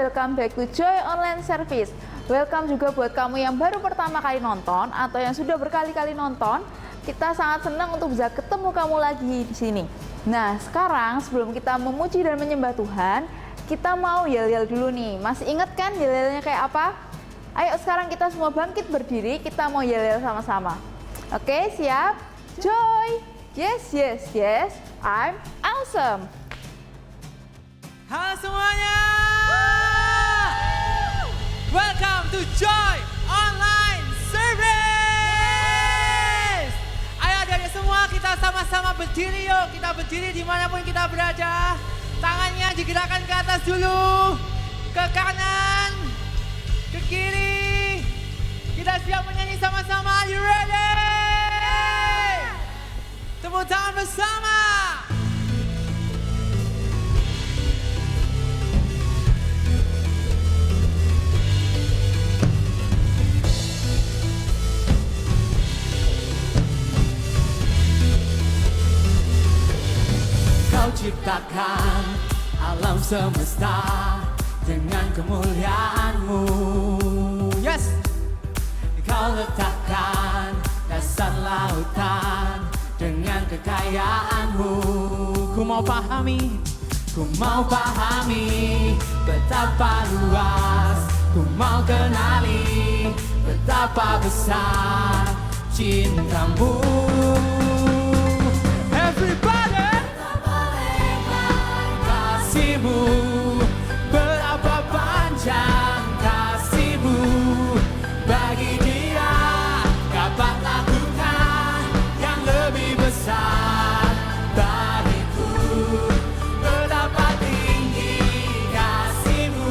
welcome back to Joy Online Service. Welcome juga buat kamu yang baru pertama kali nonton atau yang sudah berkali-kali nonton. Kita sangat senang untuk bisa ketemu kamu lagi di sini. Nah, sekarang sebelum kita memuji dan menyembah Tuhan, kita mau yel-yel dulu nih. Masih ingat kan yel-yelnya kayak apa? Ayo sekarang kita semua bangkit berdiri, kita mau yel-yel sama-sama. Oke, siap? Joy! Yes, yes, yes, I'm awesome! Halo semuanya! Welcome to Joy Online Service! Ayo adik-adik semua kita sama-sama berdiri yuk. Kita berdiri dimanapun kita berada. Tangannya digerakkan ke atas dulu. Ke kanan. Ke kiri. Kita siap menyanyi sama-sama. Are you ready? Tepuk tangan bersama. Kau ciptakan alam semesta dengan kemuliaan-Mu. Yes. Kau letakkan dasar lautan dengan kekayaan-Mu. Ku mau pahami betapa luas. Ku mau kenali betapa besar cinta-Mu. Everybody, kasih-Mu, berapa panjang kasih-Mu bagi dia dapat lakukan yang lebih besar bagiku. Berapa tinggi kasih-Mu,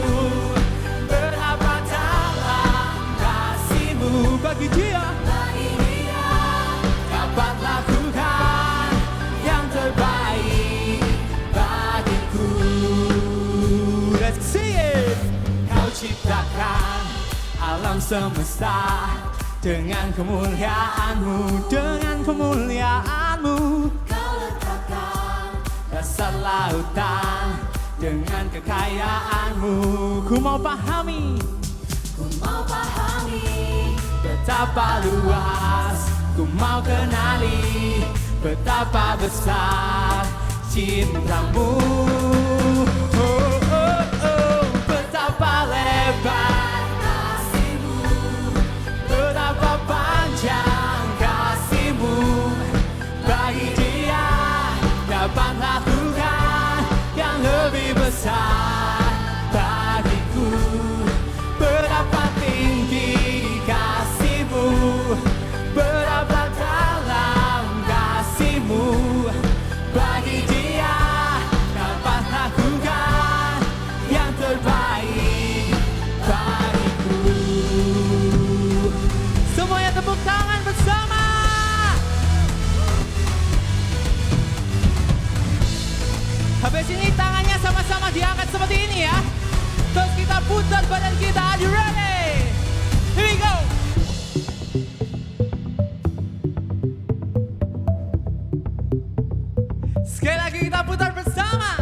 berapa dalam kasih-Mu bagi dia dapat lakukan yang terbaik bagiku. Let's see it. Kau ciptakan alam semesta dengan kemuliaan-Mu, dengan kemuliaan-Mu. Kau letakkan dasar lautan dengan kekayaan-Mu. Ku mau pahami betapa luas. Ku mau kenali betapa besar cinta-Mu. Oh, oh, oh, betapa lebar kasih-Mu, betapa panjang kasih-Mu bagi dia dapat lakukan yang lebih besar bagiku. Berapa tinggi kasih-Mu, berapa dalam kasih-Mu bagi dia dapat lakukan yang terbaik bagiku. Semuanya tepuk tangan bersama. Habis ini tangannya sama-sama diangkat seperti ini ya. Terus kita putar badan kita. Are you ready? Here we go. Sekali lagi kita putar bersama.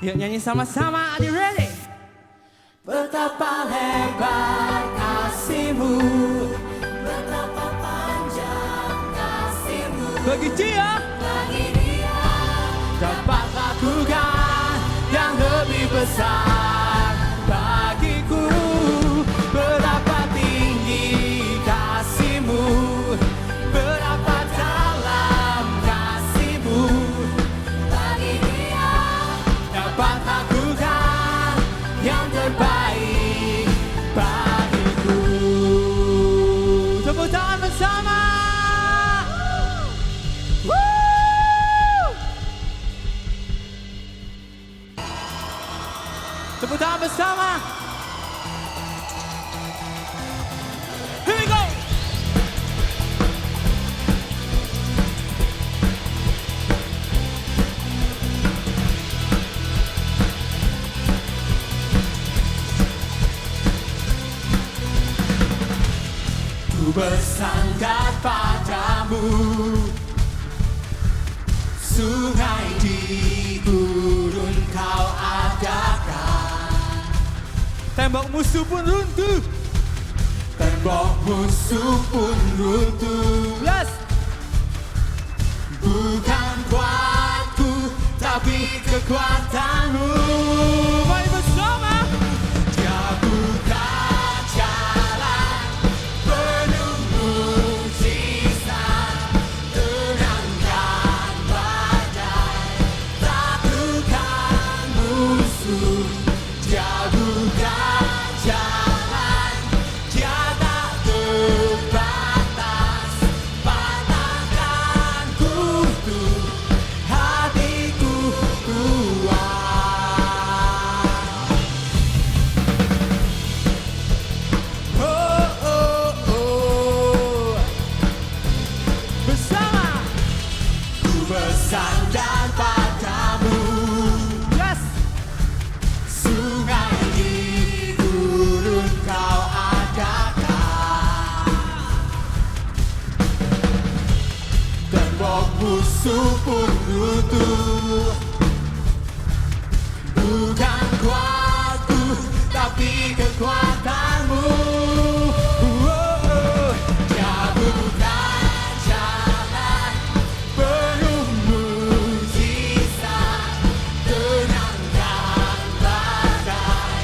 Yuk nyanyi sama-sama. Are you ready? Betapa lebar kasih-Mu, betapa panjang kasih-Mu bagi dia dapat lakukan yang lebih besar bagiku. Berapa tinggi kasih-Mu, berapa dalam kasih-Mu bagi dia dapat lakukan yang terbaik bagiku. Tepuk tangan bersama. Tepuk kuasamu, sungai di gurun kau adakan. Tembok musuh pun runtuh. Tembok musuh pun runtuh. Yes. Bukan kuatku, tapi kekuatanmu. Mari bersama. Dia buka jalan penuh mujizat, tenangkan badai, taklukkan musuh. Dia buka jalan, dia tak terbatas, patahkan kutu, hatiku kuat. Oh, oh, oh. Bersama. Ku bersandar padamu, Yes. sungai di gurun kau adakan. Tembok musuh pun runtuh. Bukan kuatku, tapi kekuatanmu. Dia buka jalan penuh mujizat, tenangkan badai,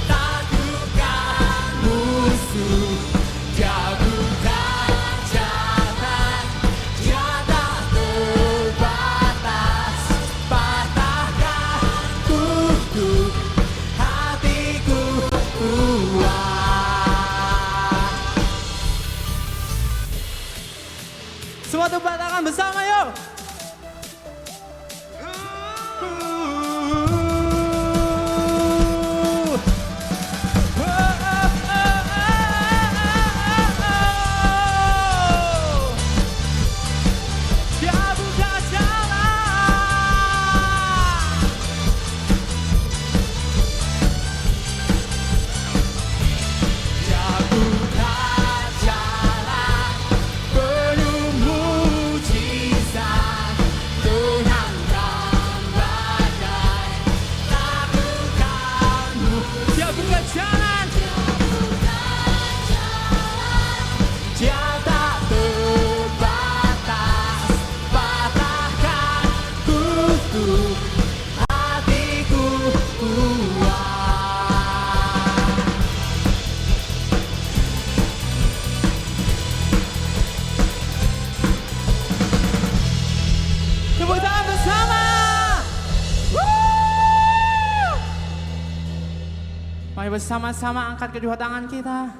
taklukkan musuh. Dia buka jalan, dia tak terbatas, patahkan kutu, hatiku kuat. Semua tepuk tangan bersama yuk. Dia buka jalan. Dia buka jalan penuh mujizat, tenangkan badai, taklukkan musuh. Dia buka jalan. Dia tak terbatas, patahkan kutu, hatiku kuat. Tepuk tangan bersama. Woo! Mari bersama-sama angkat kedua tangan kita.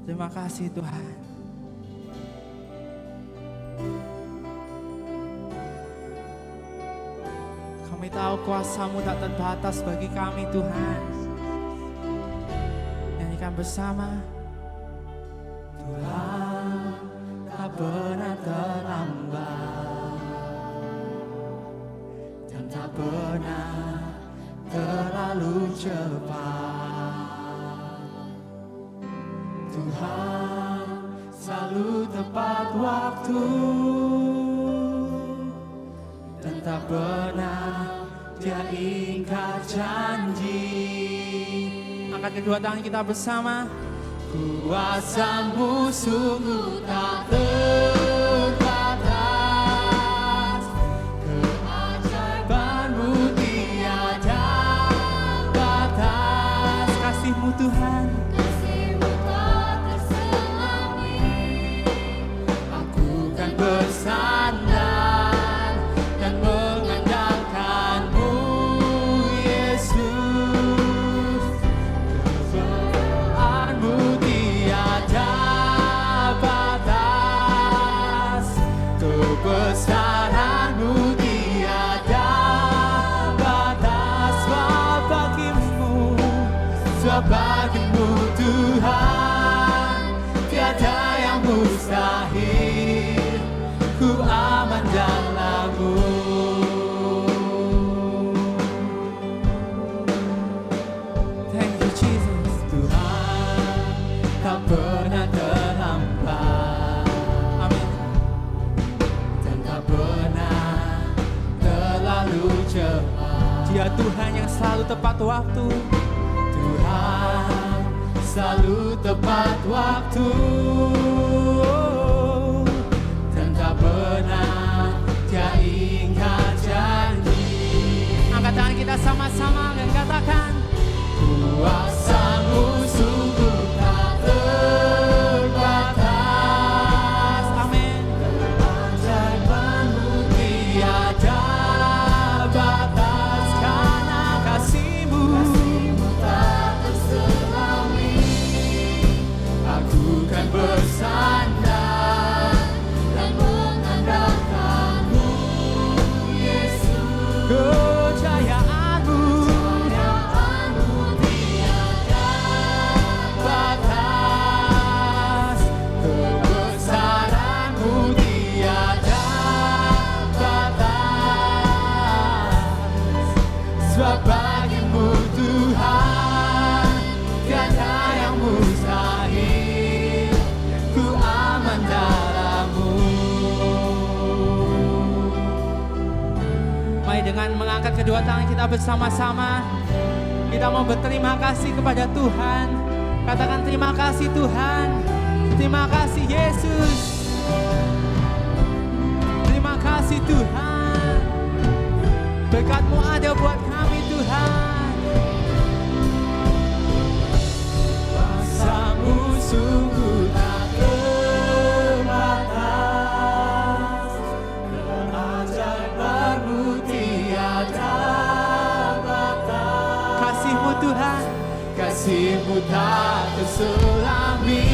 Terima kasih Tuhan. Kami tahu kuasa-Mu tak terbatas bagi kami Tuhan. Nyanyikan bersama. Tuhan tak pernah terlambat dan tak pernah terlalu cepat. Tuhan selalu tepat waktu dan tak pernah Dia ingkar janji. Angkat kedua tangan kita bersama. Kuasa-Mu sungguh tak terbatas, keajaiban-Mu tiada batas. Kasih-Mu Tuhan. Aku kan bersandar dan mengandalkan-Mu, Yesus. Kebesaran-Mu tiada batas, kebesaran-Mu tiada batas. Sebab bagimu Tuhan tiada yang mustahil, ku aman dalam-Mu. Thank you Jesus. Tuhan tak pernah selalu tepat waktu dan tak pernah Dia ingkar janji. Angkat tangan kita sama-sama dan katakan, Kuasa-Mu sungguh tak terbatas. amin. Keajaiban-Mu tiada batas. Karena kasih-Mu Tak terselami, aku kan bersandar dan mengandalkan-Mu, Yesus. kejayaanmu Kejayaanmu tiada batas, kebesaran-Mu tiada batas. Sebab bagi-Mu Tuhan tiada yang mustahil, ku aman dalam-Mu. Mari dengan mengangkat kedua tangan kita bersama-sama, kita mau berterima kasih kepada Tuhan. Katakan terima kasih Tuhan, terima kasih Yesus, terima kasih Tuhan. Berkat-Mu ada buat kami Tuhan. Kuasa-Mu sungguh tak terbatas, keajaiban-Mu tiada batas. Kasih-Mu Tuhan, Kasih-Mu tak terselami,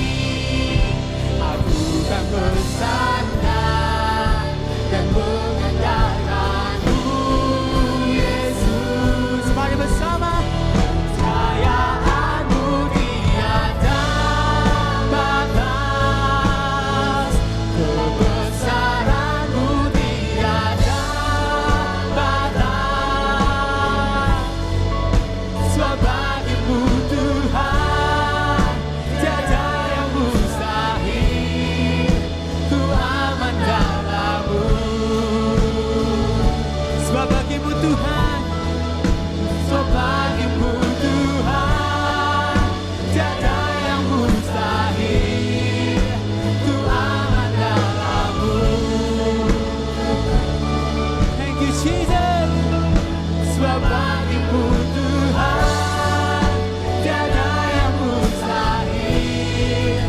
aku kan bersandar dan mengandalkan-Mu, Yesus. mari bersama. Kejayaanmu tiada batas, kebesaran-Mu tiada batas. Sebab bagi-Mu Tuhan tiada yang mustahil, ku aman dalam-Mu. Sebab bagi-Mu Tuhan, Sebab bagi-Mu Tuhan tiada yang mustahil, ku aman dalam-Mu. thank you Jesus. Sebab bagi-Mu Tuhan tiada yang mustahil,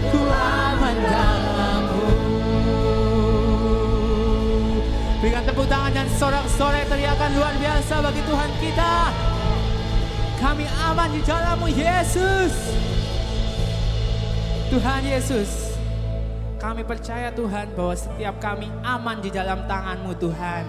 ku aman dalam-Mu. Berikan tepuk tangan dan sorak-sorai teriakan luar biasa bagi Tuhan kita. Kami aman di dalam-Mu Yesus. Tuhan Yesus, kami percaya Tuhan bahwa setiap kami aman di dalam tangan-Mu Tuhan.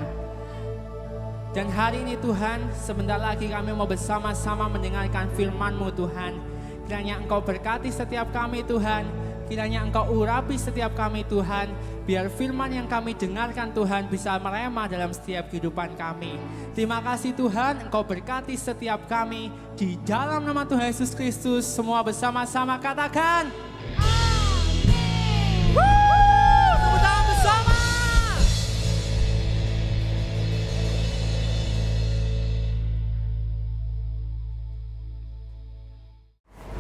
Dan hari ini Tuhan, sebentar lagi kami mau bersama-sama mendengarkan firman-Mu Tuhan. Kiranya Engkau berkati setiap kami Tuhan. Kiranya Engkau urapi setiap kami Tuhan. Biar firman yang kami dengarkan Tuhan bisa merema dalam setiap kehidupan kami. Terima kasih Tuhan, Engkau berkati setiap kami. Di dalam nama Tuhan Yesus Kristus, semua bersama-sama katakan. Amin. Tepuk tangan bersama.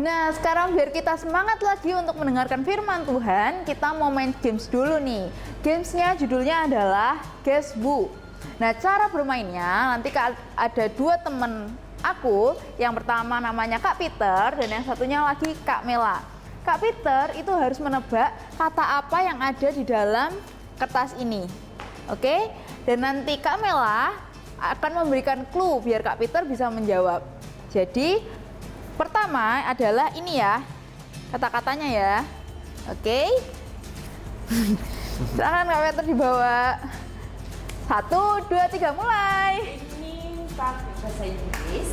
Nah, sekarang biar kita semangat lagi untuk mendengarkan firman Tuhan, kita mau main games dulu nih. Gamesnya judulnya adalah Guess Who. Nah, cara bermainnya nanti ada dua temen aku. Yang pertama namanya Kak Peter dan yang satunya lagi Kak Mela. Kak Peter itu harus menebak kata apa yang ada di dalam kertas ini. Oke? Dan nanti Kak Mela akan memberikan clue biar Kak Peter bisa menjawab. Jadi pertama adalah ini ya, kata-katanya ya. Oke. Silakan Kak Peter dibawa. 1, 2, 3, mulai. Ini pakai bahasa Inggris.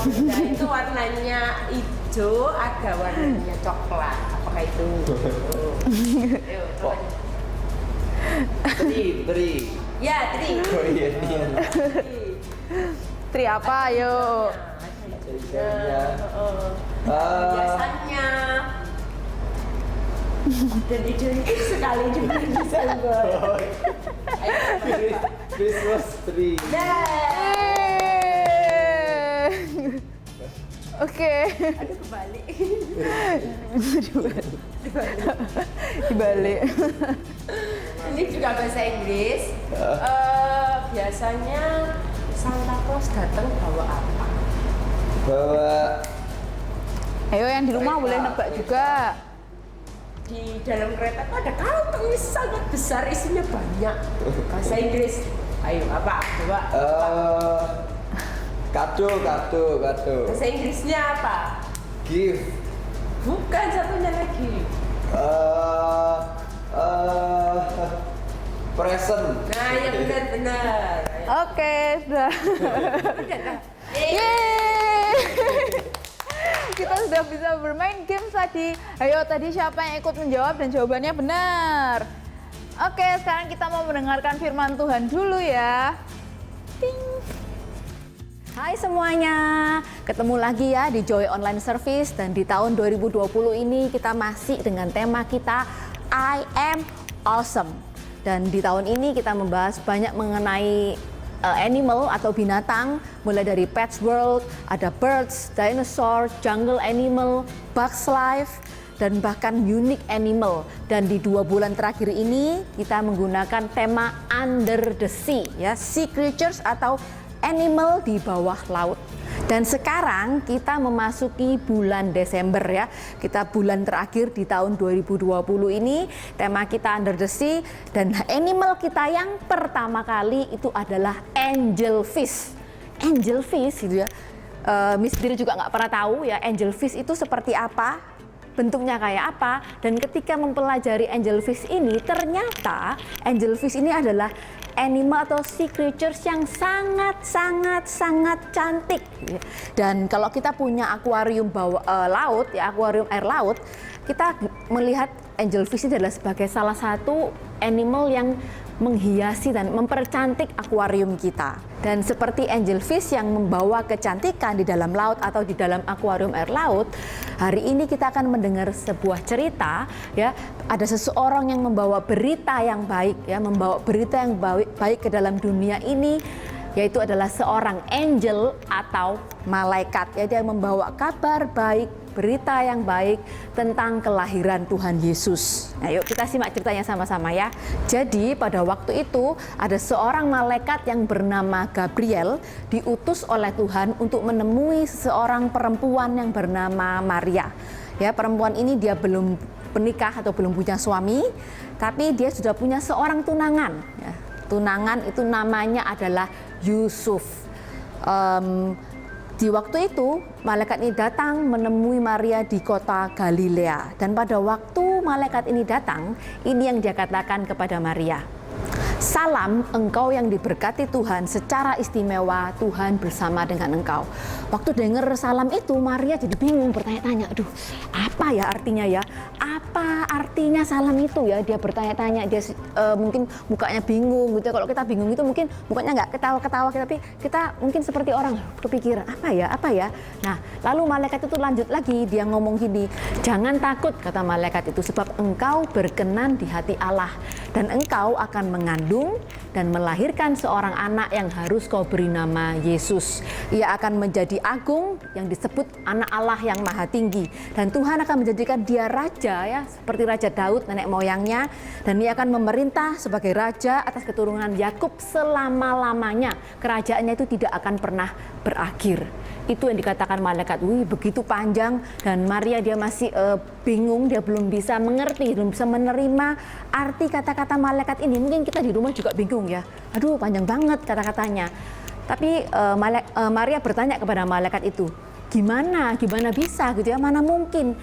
Benda itu warnanya hijau, ada warnanya coklat. Apakah itu? Ayo, coba. Tri. Ya, tri. Oh iya, iya. Tri apa? Ayo. Ya. Biasanya. Dan ide sekali juga bisa gue. Christmas tree. Nah, Oke. Aduh kebalik. Dibalik. Ini juga bahasa Inggris. Biasanya Santa Claus datang bawa apa? Bawa Ayo yang di rumah boleh nebak juga. Di dalam kereta itu ada kantong yang sangat besar, isinya banyak. Bahasa Inggris. Ayo apa? Coba. kado. Bahasa Inggrisnya apa? Gift. Bukan, satunya lagi. Present. Nah, yang benar-benar. Oke, sudah. Udah dah. Yeay. Kita sudah bisa bermain game tadi. Ayo tadi siapa yang ikut menjawab dan jawabannya benar. Oke, sekarang kita mau mendengarkan firman Tuhan dulu ya. Ting. Hai semuanya, ketemu lagi ya di Joy Online Service dan di tahun 2020 ini kita masih dengan tema kita I Am Awesome. Dan di tahun ini kita membahas banyak mengenai animal atau binatang, mulai dari Pets World, ada birds, dinosaur, jungle animal, bugs life, dan bahkan unique animal. Dan di 2 bulan terakhir ini kita menggunakan tema under the sea, ya, sea creatures atau animal di bawah laut. Dan sekarang kita memasuki bulan Desember ya. Kita bulan terakhir di tahun 2020 ini, tema kita under the sea, dan animal kita yang pertama kali itu adalah angelfish. Angelfish gitu ya. Miss sendiri juga nggak pernah tahu ya angelfish itu seperti apa, bentuknya kayak apa. Dan ketika mempelajari angelfish ini, ternyata angelfish ini adalah animal atau sea creatures yang sangat cantik. Dan kalau kita punya akuarium laut ya, akuarium air laut, kita melihat angelfish ini adalah sebagai salah satu animal yang menghiasi dan mempercantik akuarium kita. Dan seperti angelfish yang membawa kecantikan di dalam laut atau di dalam akuarium air laut, hari ini kita akan mendengar sebuah cerita ya, ada seseorang yang membawa berita yang baik ya, membawa berita yang baik ke dalam dunia ini, yaitu adalah seorang angel atau malaikat ya, dia membawa kabar baik, berita yang baik tentang kelahiran Tuhan Yesus. Nah, yuk kita simak ceritanya sama-sama ya. Jadi pada waktu itu ada seorang malaikat yang bernama Gabriel diutus oleh Tuhan untuk menemui seorang perempuan yang bernama Maria. Ya, perempuan ini dia belum menikah atau belum punya suami, tapi dia sudah punya seorang tunangan. Ya, tunangan itu namanya adalah Yusuf. Di waktu itu, malaikat ini datang menemui Maria di kota Galilea. Dan pada waktu malaikat ini datang, ini yang dia katakan kepada Maria. Salam, engkau yang diberkati Tuhan, secara istimewa Tuhan bersama dengan engkau. Waktu dengar salam itu, Maria jadi bingung, bertanya-tanya, aduh apa ya artinya ya? Apa artinya salam itu ya? Dia bertanya-tanya, dia mungkin mukanya bingung gitu. Kalau kita bingung itu mungkin mukanya nggak ketawa-ketawa, tapi kita mungkin seperti orang kepikiran, apa ya? Nah, lalu malaikat itu lanjut lagi, dia ngomong gini, jangan takut, kata malaikat itu, sebab engkau berkenan di hati Allah, dan engkau akan mengandung dan melahirkan seorang anak yang harus kau beri nama Yesus. Ia akan menjadi agung yang disebut anak Allah yang maha tinggi. Dan Tuhan akan menjadikan dia raja ya, seperti Raja Daud nenek moyangnya. Dan ia akan memerintah sebagai raja atas keturunan Yakub selama-lamanya. Kerajaannya itu tidak akan pernah berakhir. Itu yang dikatakan malaikat. Wih, begitu panjang, dan Maria dia masih bingung, dia belum bisa mengerti, belum bisa menerima arti kata-kata malaikat ini. Mungkin kita di rumah juga bingung ya. Aduh, panjang banget kata-katanya. Tapi Maria bertanya kepada malaikat itu, gimana bisa gitu ya, mana mungkin,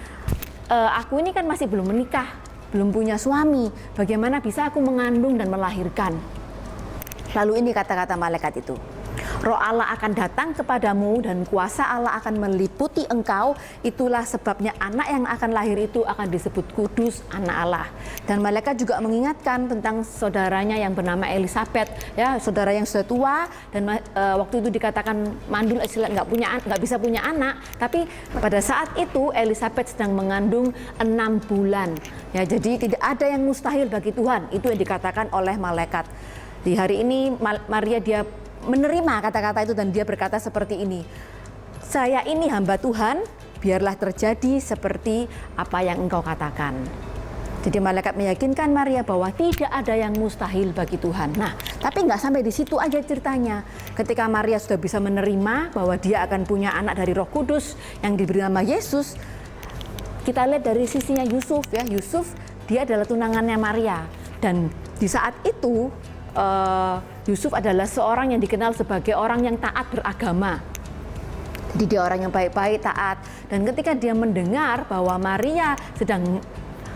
aku ini kan masih belum menikah, belum punya suami, bagaimana bisa aku mengandung dan melahirkan? Lalu ini kata-kata malaikat itu, Roh Allah akan datang kepadamu dan kuasa Allah akan meliputi engkau. Itulah sebabnya anak yang akan lahir itu akan disebut kudus, anak Allah. Dan malaikat juga mengingatkan tentang saudaranya yang bernama Elisabeth, ya, saudara yang sudah tua, dan waktu itu dikatakan mandul, nggak bisa punya anak. Tapi pada saat itu Elisabeth sedang mengandung 6 bulan. Ya, jadi tidak ada yang mustahil bagi Tuhan. Itu yang dikatakan oleh malaikat. Di hari ini Maria dia menerima kata-kata itu dan dia berkata seperti ini, saya ini hamba Tuhan, biarlah terjadi seperti apa yang engkau katakan. Jadi malaikat meyakinkan Maria bahwa tidak ada yang mustahil bagi Tuhan. Nah, tapi nggak sampai di situ aja ceritanya. Ketika Maria sudah bisa menerima bahwa dia akan punya anak dari Roh Kudus yang diberi nama Yesus, kita lihat dari sisinya Yusuf ya. Yusuf dia adalah tunangannya Maria, dan di saat itu Yusuf adalah seorang yang dikenal sebagai orang yang taat beragama. Jadi dia orang yang baik-baik, taat. Dan ketika dia mendengar bahwa Maria sedang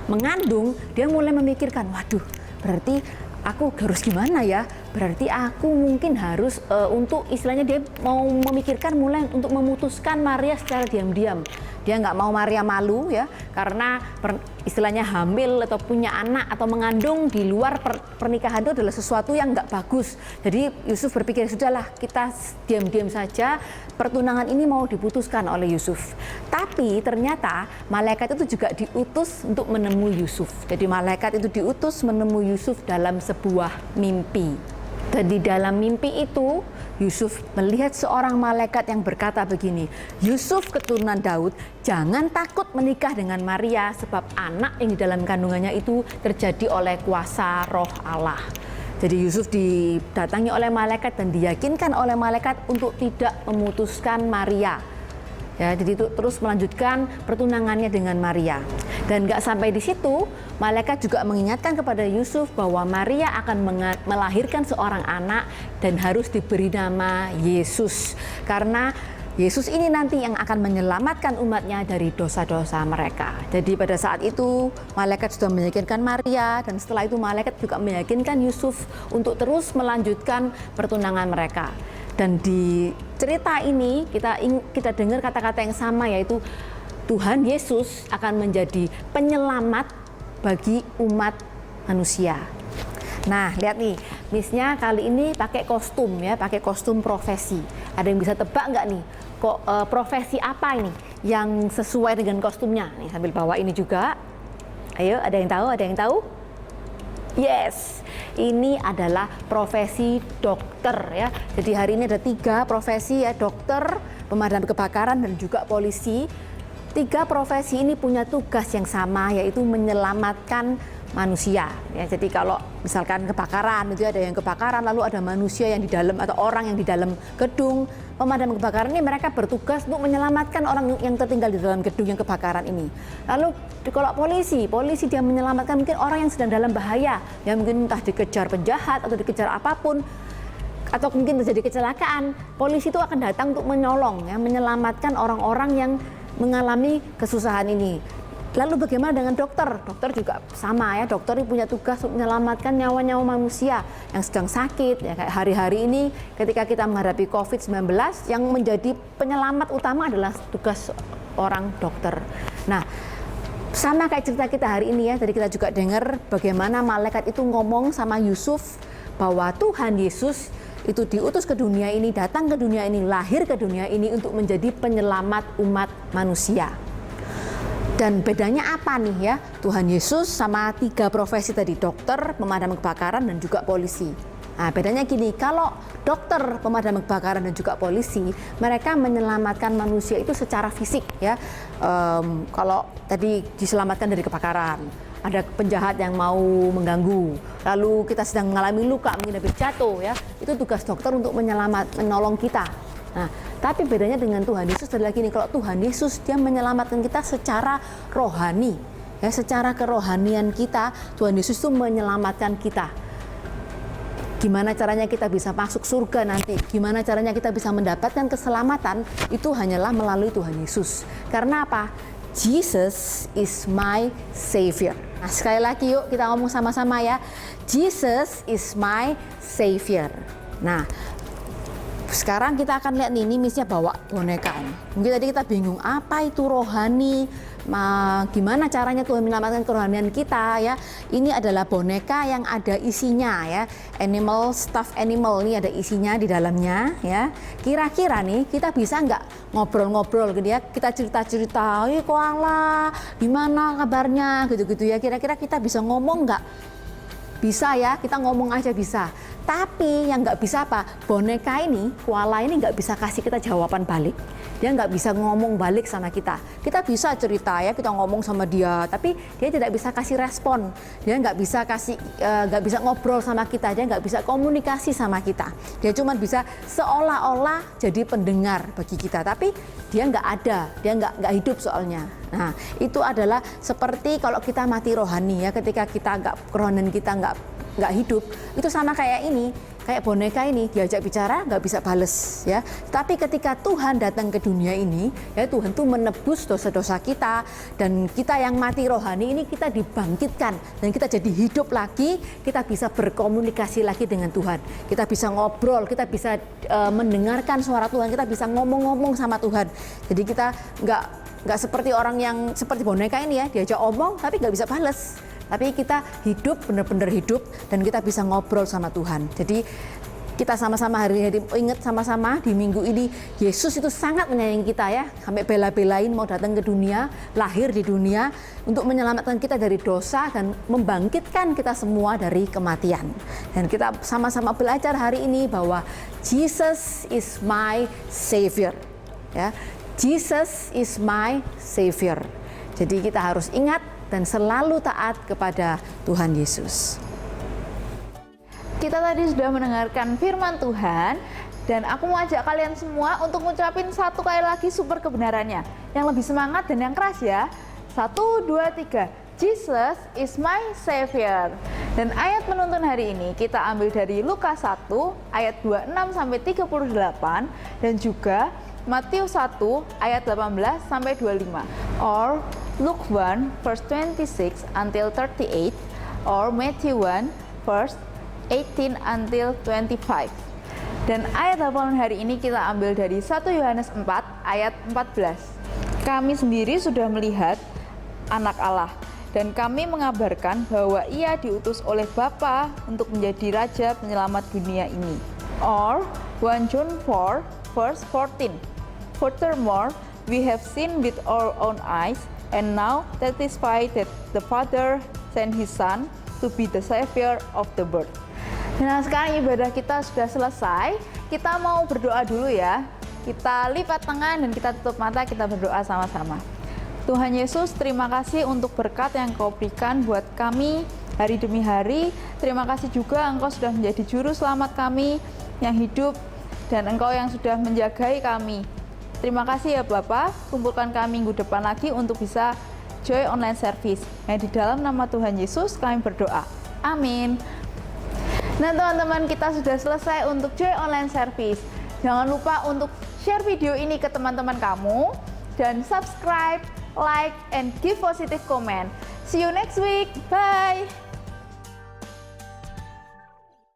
mengandung, dia mulai memikirkan, waduh, berarti aku harus gimana ya? Berarti aku mungkin harus untuk istilahnya dia mau memikirkan mulai untuk memutuskan Maria secara diam-diam. Dia nggak mau Maria malu ya, karena istilahnya hamil atau punya anak atau mengandung di luar pernikahan itu adalah sesuatu yang nggak bagus. Jadi Yusuf berpikir, sudahlah kita diam-diam saja, pertunangan ini mau diputuskan oleh Yusuf. Tapi ternyata malaikat itu juga diutus untuk menemui Yusuf. Jadi malaikat itu diutus menemui Yusuf dalam sebuah mimpi. Dan di dalam mimpi itu Yusuf melihat seorang malaikat yang berkata begini, Yusuf keturunan Daud, jangan takut menikah dengan Maria, sebab anak yang di dalam kandungannya itu terjadi oleh kuasa Roh Allah. Jadi Yusuf didatangi oleh malaikat dan diyakinkan oleh malaikat untuk tidak memutuskan Maria. Ya, jadi itu terus melanjutkan pertunangannya dengan Maria. Dan nggak sampai di situ, malaikat juga mengingatkan kepada Yusuf bahwa Maria akan melahirkan seorang anak dan harus diberi nama Yesus. Karena Yesus ini nanti yang akan menyelamatkan umatnya dari dosa-dosa mereka. Jadi pada saat itu malaikat sudah meyakinkan Maria, dan setelah itu malaikat juga meyakinkan Yusuf untuk terus melanjutkan pertunangan mereka. Dan di cerita ini kita dengar kata-kata yang sama, yaitu Tuhan Yesus akan menjadi penyelamat bagi umat manusia. Nah, lihat nih, Miss-nya kali ini pakai kostum ya, pakai kostum profesi. Ada yang bisa tebak nggak nih? Kok profesi apa ini yang sesuai dengan kostumnya? Nih, sambil bawa ini juga. Ayo, ada yang tahu? Ada yang tahu? Yes, ini adalah profesi dokter ya. Jadi hari ini ada 3 profesi ya, dokter, pemadam kebakaran, dan juga polisi. 3 profesi ini punya tugas yang sama, yaitu menyelamatkan manusia. Ya, jadi kalau misalkan kebakaran, itu ada yang kebakaran, lalu ada manusia yang di dalam atau orang yang di dalam gedung. Pemadam kebakaran ini mereka bertugas untuk menyelamatkan orang yang tertinggal di dalam gedung yang kebakaran ini. Lalu kalau polisi dia menyelamatkan mungkin orang yang sedang dalam bahaya, yang mungkin entah dikejar penjahat atau dikejar apapun, atau mungkin terjadi kecelakaan. Polisi itu akan datang untuk menolong, ya, menyelamatkan orang-orang yang mengalami kesusahan ini. Lalu bagaimana dengan dokter? Dokter juga sama ya, dokter ini punya tugas untuk menyelamatkan nyawa-nyawa manusia yang sedang sakit. Ya, kayak hari-hari ini ketika kita menghadapi COVID-19, yang menjadi penyelamat utama adalah tugas orang dokter. Nah, sama kayak cerita kita hari ini ya, tadi kita juga dengar bagaimana malaikat itu ngomong sama Yusuf bahwa Tuhan Yesus itu diutus ke dunia ini, datang ke dunia ini, lahir ke dunia ini untuk menjadi penyelamat umat manusia. Dan bedanya apa nih ya, Tuhan Yesus sama 3 profesi tadi, dokter, pemadam kebakaran, dan juga polisi. Nah, bedanya gini, kalau dokter, pemadam kebakaran, dan juga polisi, mereka menyelamatkan manusia itu secara fisik ya. Kalau tadi diselamatkan dari kebakaran, ada penjahat yang mau mengganggu, lalu kita sedang mengalami luka, mungkin habis jatuh ya, itu tugas dokter untuk menolong kita. Nah, tapi bedanya dengan Tuhan Yesus adalah gini, kalau Tuhan Yesus dia menyelamatkan kita secara rohani, ya, secara kerohanian kita, Tuhan Yesus itu menyelamatkan kita. Gimana caranya kita bisa masuk surga nanti, gimana caranya kita bisa mendapatkan keselamatan, itu hanyalah melalui Tuhan Yesus. Karena apa? Jesus is my Savior. Nah, sekali lagi yuk kita ngomong sama-sama ya. Jesus is my Savior. Nah, sekarang kita akan lihat nih, ini Miss-nya bawa boneka ini. Mungkin tadi kita bingung, apa itu rohani? Gimana caranya Tuhan menyelamatkan kerohanian kita ya? Ini adalah boneka yang ada isinya ya, animal, stuffed animal, ini ada isinya di dalamnya ya. Kira-kira nih kita bisa nggak ngobrol-ngobrol gitu ya? Kita cerita-cerita, koala, gimana kabarnya gitu-gitu ya. Kira-kira kita bisa ngomong nggak? Bisa ya, kita ngomong aja bisa. Tapi yang nggak bisa apa? Boneka ini, koala ini nggak bisa kasih kita jawaban balik. Dia nggak bisa ngomong balik sama kita. Kita bisa cerita ya, kita ngomong sama dia, tapi dia tidak bisa kasih respon. Dia nggak bisa nggak bisa ngobrol sama kita. Dia nggak bisa komunikasi sama kita. Dia cuma bisa seolah-olah jadi pendengar bagi kita, tapi dia nggak ada, dia nggak hidup soalnya. Nah, itu adalah seperti kalau kita mati rohani ya, ketika kerohanian kita nggak hidup, itu sama kayak ini, kayak boneka ini, diajak bicara nggak bisa bales ya. Tapi ketika Tuhan datang ke dunia ini, ya Tuhan tuh menebus dosa-dosa kita, dan kita yang mati rohani ini kita dibangkitkan dan kita jadi hidup lagi, kita bisa berkomunikasi lagi dengan Tuhan, kita bisa ngobrol, kita bisa mendengarkan suara Tuhan, kita bisa ngomong-ngomong sama Tuhan. Jadi kita nggak seperti orang yang seperti boneka ini ya, diajak omong tapi nggak bisa bales. Tapi kita hidup, benar-benar hidup, dan kita bisa ngobrol sama Tuhan. Jadi kita sama-sama hari-hari ingat sama-sama di minggu ini, Yesus itu sangat menyayangi kita ya, sampai bela-belain mau datang ke dunia, lahir di dunia untuk menyelamatkan kita dari dosa dan membangkitkan kita semua dari kematian. Dan kita sama-sama belajar hari ini bahwa Jesus is my Savior. Ya, Jesus is my Savior. Jadi kita harus ingat dan selalu taat kepada Tuhan Yesus. Kita tadi sudah mendengarkan firman Tuhan, dan aku mau ajak kalian semua untuk ngucapin satu kali lagi super kebenarannya. Yang lebih semangat dan yang keras ya. 1, 2, 3. Jesus is my Savior. Dan ayat penuntun hari ini kita ambil dari Lukas 1 ayat 26 sampai 38, dan juga Matius 1 ayat 18 sampai 25, or Luke 1 verse 26 until 38, or Matthew 1 verse 18 until 25. Dan ayat hafalan hari ini kita ambil dari 1 Yohanes 4 ayat 14. Kami sendiri sudah melihat anak Allah, dan kami mengabarkan bahwa ia diutus oleh Bapa untuk menjadi raja penyelamat dunia ini. Or 1 John 4 verse 14. Furthermore, we have seen with our own eyes and now testify that the Father sent His Son to be the Savior of the world. Nah, sekarang ibadah kita sudah selesai. Kita mau berdoa dulu ya. Kita lipat tangan dan kita tutup mata, kita berdoa sama-sama. Tuhan Yesus, terima kasih untuk berkat yang Kau berikan buat kami hari demi hari. Terima kasih juga Engkau sudah menjadi juru selamat kami yang hidup, dan Engkau yang sudah menjagai kami. Terima kasih ya Bapak, kumpulkan kami minggu depan lagi untuk bisa Joy Online Service. Di dalam nama Tuhan Yesus kami berdoa. Amin. Nah teman-teman, kita sudah selesai untuk Joy Online Service. Jangan lupa untuk share video ini ke teman-teman kamu, dan subscribe, like, and give positive comment. See you next week. Bye.